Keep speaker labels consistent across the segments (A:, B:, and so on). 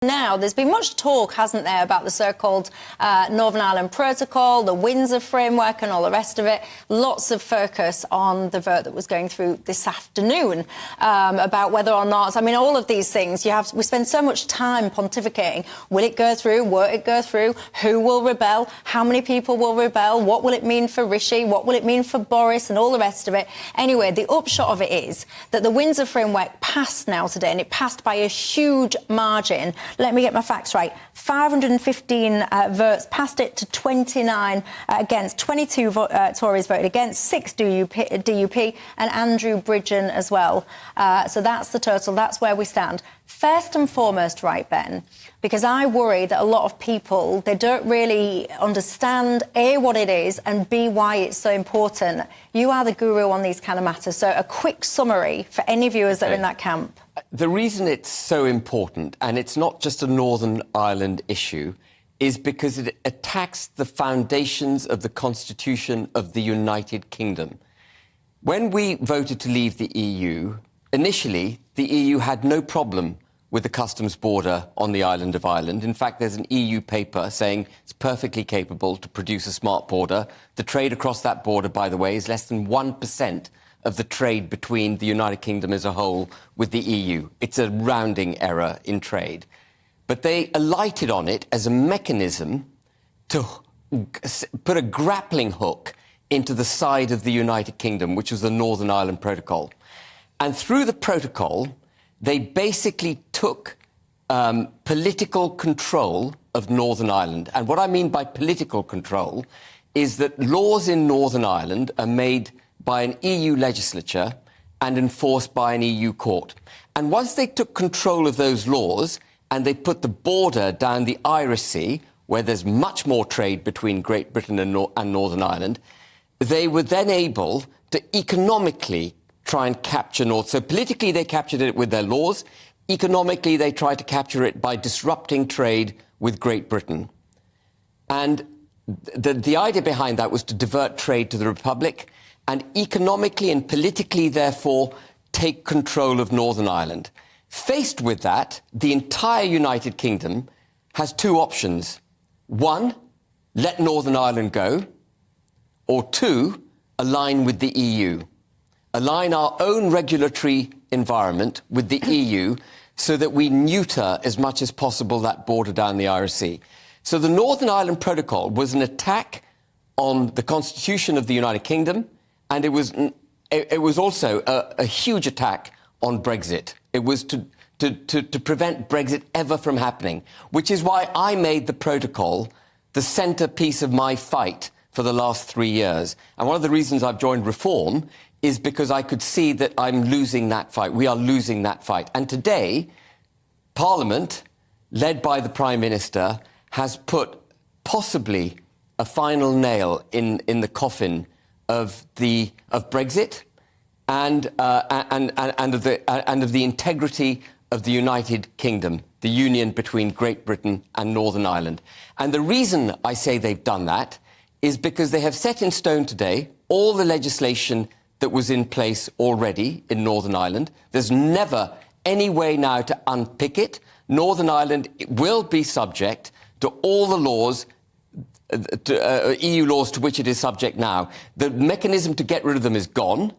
A: Now, there's been much talk, hasn't there, about the so-called Northern Ireland Protocol, the Windsor Framework and all the rest of it. Lots of focus on the vote that was going through this afternoon about whether or not, I mean, all of these things, we spend so much time pontificating. Will it go through? Won't it go through? Who will rebel? How many people will rebel? What will it mean for Rishi? What will it mean for Boris and all the rest of it? Anyway, the upshot of it is that the Windsor Framework passed now today, and it passed by a huge margin. Let me get my facts right. 515 votes passed it to 29 against. 22 Tories voted against, 6 DUP and Andrew Bridgen as well. So that's the total. That's where we stand. First and foremost, right, Ben, because I worry that a lot of people, they don't really understand, A, what it is, and B, why it's so important. You are the guru on these kind of matters. So a quick summary for any viewers that are in that camp.
B: The reason it's so important, and it's not just a Northern Ireland issue, is because it attacks the foundations of the Constitution of the United Kingdom. When we voted to leave the EU, initially, the EU had no problem with the customs border on the island of Ireland. In fact, there's an EU paper saying it's perfectly capable to produce a smart border. The trade across that border, by the way, is less than 1% of the trade between the United Kingdom as a whole with the EU. It's a rounding error in trade. But they alighted on it as a mechanism to put a grappling hook into the side of the United Kingdom, which was the Northern Ireland Protocol. And through the protocol, they basically took political control of Northern Ireland. And what I mean by political control is that laws in Northern Ireland are made by an EU legislature and enforced by an EU court. And once they took control of those laws and they put the border down the Irish Sea, where there's much more trade between Great Britain and Northern Ireland, they were then able to economically try and capture North. So politically, they captured it with their laws. Economically, they tried to capture it by disrupting trade with Great Britain. And the idea behind that was to divert trade to the Republic and economically and politically, therefore, take control of Northern Ireland. Faced with that, the entire United Kingdom has two options. One, let Northern Ireland go, or two, align with the EU. Align our own regulatory environment with the EU so that we neuter as much as possible that border down the Irish Sea. So the Northern Ireland Protocol was an attack on the Constitution of the United Kingdom, and it was also a huge attack on Brexit. It was to prevent Brexit ever from happening, which is why I made the protocol the centrepiece of my fight for the last 3 years. And one of the reasons I've joined Reform is because I could see that I'm losing that fight. We are losing that fight. And today, Parliament, led by the Prime Minister, has put possibly a final nail in the coffin of Brexit and of the integrity of the United Kingdom, the union between Great Britain and Northern Ireland. And the reason I say they've done that is because they have set in stone today all the legislation that was in place already in Northern Ireland. There's never any way now to unpick it. Northern Ireland will be subject to all the laws, EU laws to which it is subject now. The mechanism to get rid of them is gone.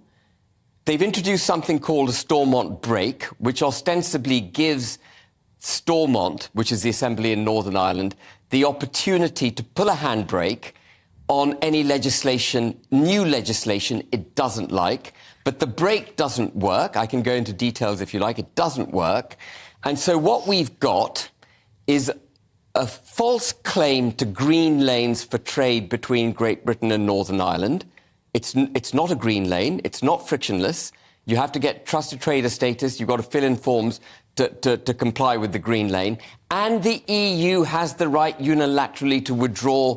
B: They've introduced something called a Stormont break, which ostensibly gives Stormont, which is the Assembly in Northern Ireland, the opportunity to pull a handbrake on any legislation, new legislation it doesn't like. But the brake doesn't work. I can go into details if you like. It doesn't work. And so what we've got is a false claim to green lanes for trade between Great Britain and Northern Ireland. It's not a green lane. It's not frictionless. You have to get trusted trader status. You've got to fill in forms to comply with the green lane. And the EU has the right unilaterally to withdraw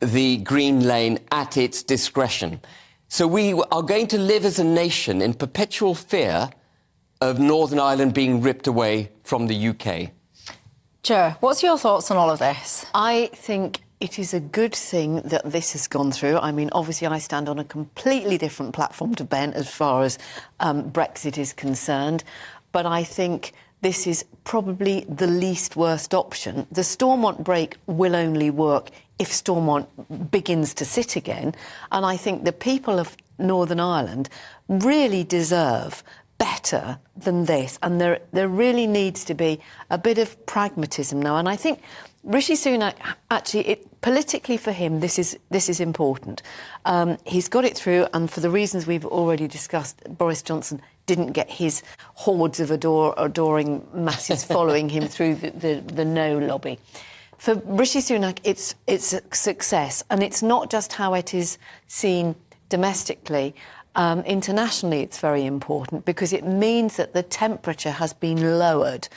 B: the green lane at its discretion. So we are going to live as a nation in perpetual fear of Northern Ireland being ripped away from the UK.
A: Jo, what's your thoughts on all of this?
C: I think it is a good thing that this has gone through. I mean, obviously, I stand on a completely different platform to Ben as far as Brexit is concerned. But I think this is probably the least worst option. The Stormont break will only work if Stormont begins to sit again. And I think the people of Northern Ireland really deserve better than this. And there really needs to be a bit of pragmatism now. And I think Rishi Sunak, actually, politically for him, this is important. He's got it through, and for the reasons we've already discussed, Boris Johnson didn't get his hordes of adoring masses following him through the no lobby. For Rishi Sunak, it's a success, and it's not just how it is seen domestically. Internationally, it's very important because it means that the temperature has been lowered.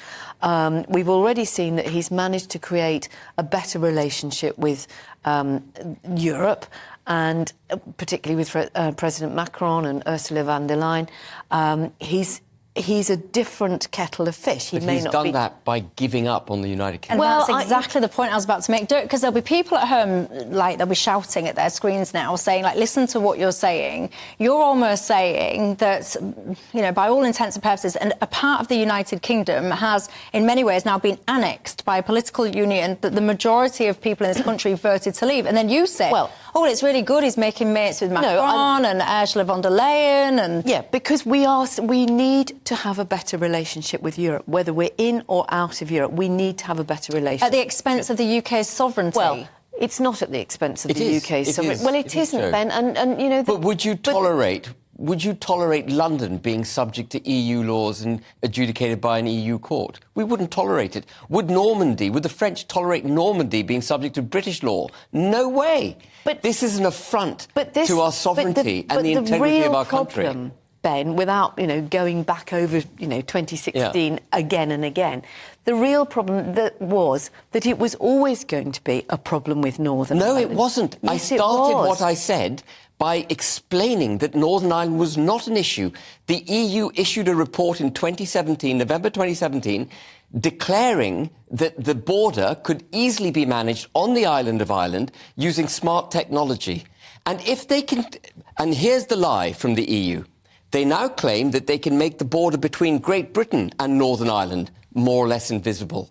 C: We've already seen that he's managed to create a better relationship with Europe, and particularly with President Macron and Ursula von der Leyen. He's a different kettle of fish.
B: But he's done that by giving up on the United Kingdom.
A: And that's exactly the point I was about to make, Dirk, because there'll be people at home, like, they'll be shouting at their screens now, saying, like, listen to what you're saying. You're almost saying that, you know, by all intents and purposes, and a part of the United Kingdom has, in many ways, now been annexed by a political union that the majority of people in this country voted to leave. And then you say, well, oh, it's really good, he's making mates with Macron and Ursula von der Leyen. And
C: yeah, because we need to have a better relationship with Europe. Whether we're in or out of Europe, we need to have a better relationship.
A: At the expense of the UK's sovereignty?
C: Well, it's not at the expense of the UK's sovereignty. Well, it isn't,
B: so.
C: Ben, and you know...
B: But would you tolerate London being subject to EU laws and adjudicated by an EU court? We wouldn't tolerate it. Would the French tolerate Normandy being subject to British law? No way. But this is an affront to our sovereignty and the integrity of our country.
C: Ben, without, going back over, 2016 again and again, the real problem was that it was always going to be a problem with Northern Ireland.
B: No, it wasn't.
C: Yes,
B: I started what I said by explaining that Northern Ireland was not an issue. The EU issued a report in November 2017, declaring that the border could easily be managed on the island of Ireland using smart technology. And and here's the lie from the EU. They now claim that they can make the border between Great Britain and Northern Ireland more or less invisible.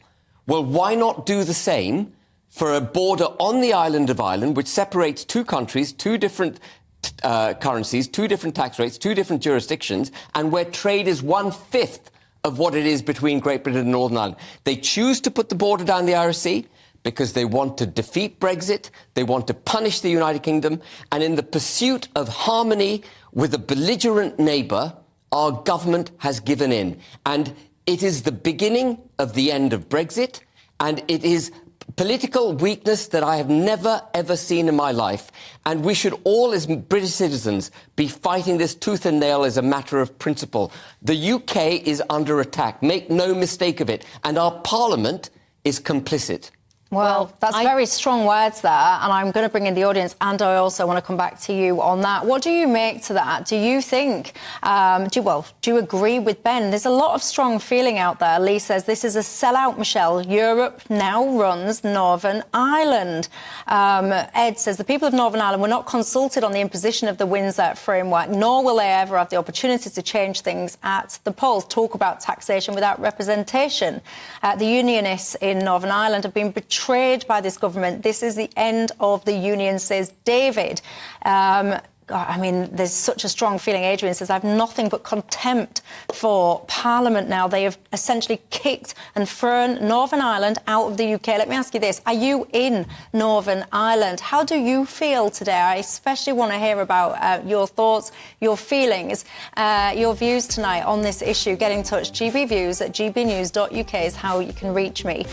B: Well, why not do the same for a border on the island of Ireland, which separates two countries, two different currencies, two different tax rates, two different jurisdictions, and where trade is 1/5 of what it is between Great Britain and Northern Ireland? They choose to put the border down the Irish Sea because they want to defeat Brexit, they want to punish the United Kingdom, and in the pursuit of harmony with a belligerent neighbour, our government has given in. And it is the beginning of the end of Brexit, and it is political weakness that I have never, ever seen in my life. And we should all, as British citizens, be fighting this tooth and nail as a matter of principle. The UK is under attack, make no mistake of it, and our Parliament is complicit.
A: Well, that's very strong words there, and I'm going to bring in the audience, and I also want to come back to you on that. What do you make to that? Do you think, do you agree with Ben? There's a lot of strong feeling out there. Lee says this is a sellout, Michelle. Europe now runs Northern Ireland. Ed says the people of Northern Ireland were not consulted on the imposition of the Windsor framework, nor will they ever have the opportunity to change things at the polls. Talk about taxation without representation. The unionists in Northern Ireland have been betrayed by this government. This is the end of the union, says David. I mean, there's such a strong feeling. Adrian says, I have nothing but contempt for Parliament now. They have essentially kicked and thrown Northern Ireland out of the UK. Let me ask you this. Are you in Northern Ireland? How do you feel today? I especially want to hear about your thoughts, your feelings, your views tonight on this issue. Get in touch. GBViews at gbnews.uk is how you can reach me.